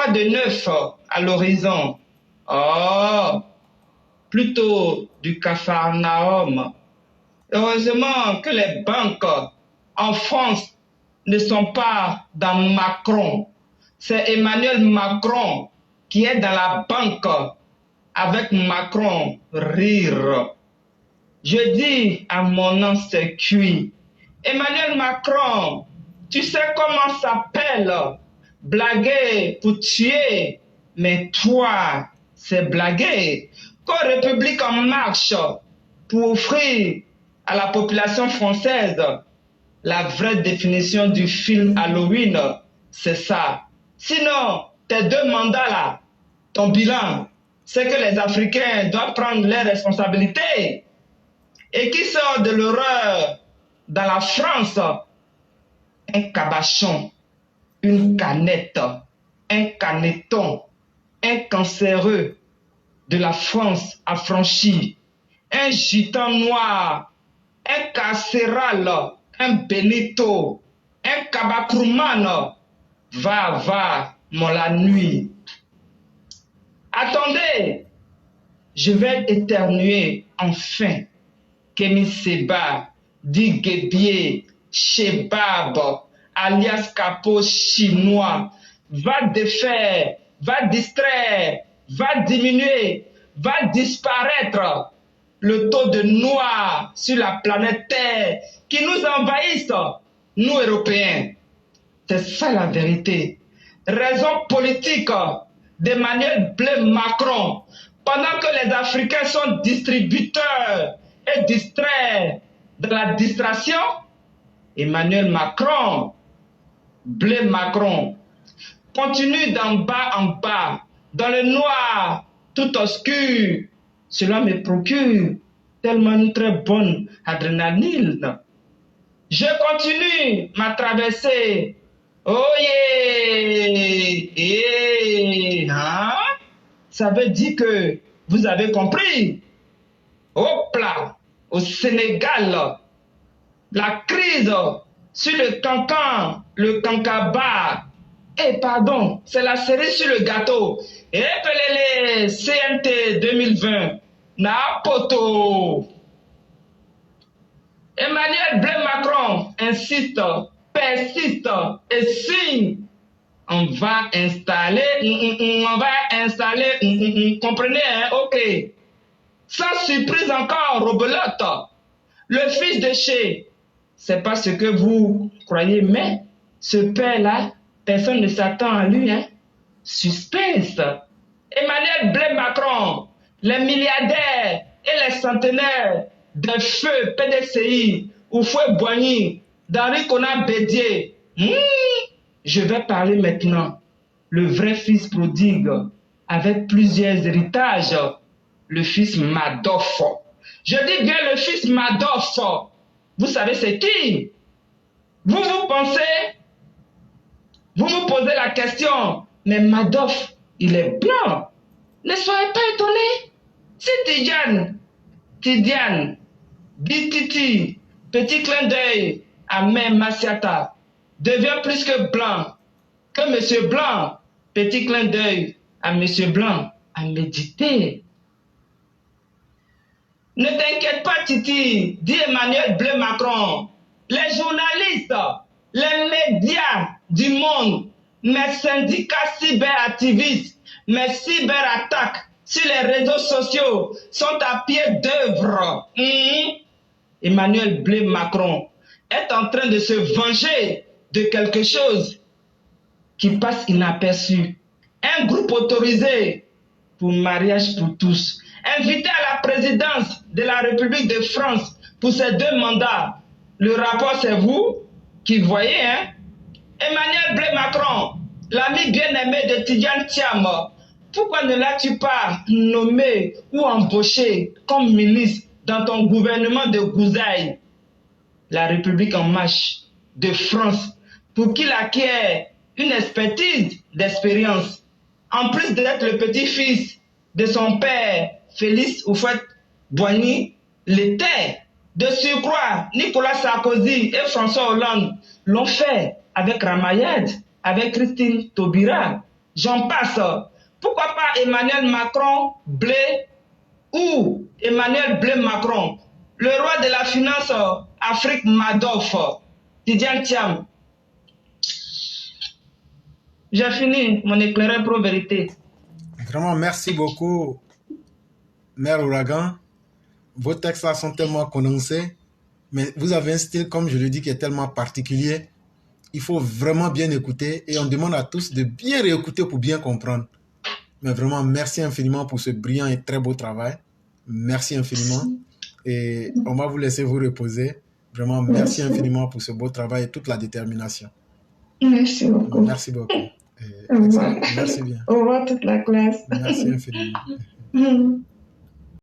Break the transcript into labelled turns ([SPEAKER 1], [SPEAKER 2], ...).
[SPEAKER 1] quoi de neuf à l'horizon? Oh, plutôt du Capharnaüm. Heureusement que les banques en France ne sont pas dans Macron. C'est Emmanuel Macron qui est dans la banque avec Macron rire. Je dis à mon nom c'est cuit. Emmanuel Macron, tu sais comment ça s'appelle? Blaguer pour tuer. Mais toi, c'est blaguer. Quand République en marche pour offrir à la population française la vraie définition du film Halloween, c'est ça. Sinon, tes 2 mandats là, ton bilan, c'est que les Africains doivent prendre leurs responsabilités. Et qui sort de l'horreur dans la France? Un cabachon, une canette, un caneton, un cancéreux de la France affranchi, un gitan noir, un carcéral, un Benito, un Kabakouman. Va, mon la nuit. Attendez, je vais éternuer enfin. Kémy Séba, dit Guébier, Chebab, alias Capot chinois, va défaire, va distraire, va diminuer, va disparaître le taux de noirs sur la planète Terre qui nous envahissent, nous Européens. C'est ça la vérité. Raison politique d'Emmanuel Macron, pendant que les Africains sont distributeurs et distraits de la distraction, Emmanuel Macron, Macron, continue d'en bas en bas, dans le noir, tout obscur. Cela me procure tellement une très bonne adrénaline. Je continue ma traversée. Oh yeah! Hein? Ça veut dire que vous avez compris. Hop là, au Sénégal, la crise sur le cancan, le cancaba. Pardon, c'est la cerise sur le gâteau. Pelele CNT 2020. Napoto. Emmanuel Macron insiste, persiste et signe. On va installer, comprenez, hein? Ok. Sans surprise encore, Robelote, le fils de Ché, c'est pas ce que vous croyez, mais ce père-là, personne ne s'attend à lui, hein? Suspense. Emmanuel Macron, les milliardaires et les centenaires de feu PDCI, Oufoué Boigny, d'Henri Konan Bédier. Je vais parler maintenant. Le vrai fils prodigue, avec plusieurs héritages, le fils Madoff. Je dis bien le fils Madoff. Vous savez c'est qui? Vous pensez, vous vous posez la question, mais Madoff, il est blanc. Ne soyez pas étonnés. C'est Tidiane, Bititi, petit clin d'œil à Mère Massiata, devient plus que blanc, que Monsieur Blanc, petit clin d'œil à Monsieur Blanc, à méditer. Ne t'inquiète pas, Titi, dit Emmanuel Macron. Les journalistes, les médias du monde, mes syndicats cyberactivistes, mes cyberattaques sur les réseaux sociaux sont à pied d'œuvre. Emmanuel Macron est en train de se venger de quelque chose qui passe inaperçu. Un groupe autorisé pour mariage pour tous, invité à la présidence de la République de France pour ses 2 mandats. Le rapport, c'est vous qui voyez, hein? Emmanuel Macron, l'ami bien-aimé de Tidiane Thiam, pourquoi ne l'as-tu pas nommé ou embauché comme ministre dans ton gouvernement de Gouzaï? La République en marche de France, pour qu'il acquiert une expertise d'expérience, en plus d'être le petit-fils de son père, Félix Houphouët-Boigny, l'était. De surcroît, Nicolas Sarkozy et François Hollande l'ont fait avec Ramayad, avec Christine Taubira. j'en passe. Pourquoi pas Emmanuel Macron, Blé ou Emmanuel Blé Macron, le roi de la finance Afrique Madoff, Tidiane Thiam. J'ai fini mon éclaireur pro-vérité.
[SPEAKER 2] Vraiment, merci beaucoup, Mère Ouragan. Vos textes là sont tellement condensés, mais vous avez un style, comme je le dis, qui est tellement particulier. Il faut vraiment bien écouter et on demande à tous de bien réécouter pour bien comprendre. Mais vraiment, merci infiniment pour ce brillant et très beau travail. Merci infiniment. Et on va vous laisser vous reposer. Vraiment, merci infiniment pour ce beau travail et toute la détermination.
[SPEAKER 1] Merci beaucoup.
[SPEAKER 2] Merci beaucoup.
[SPEAKER 1] Au revoir.
[SPEAKER 2] Merci bien.
[SPEAKER 1] Au revoir toute la classe.
[SPEAKER 2] Merci infiniment.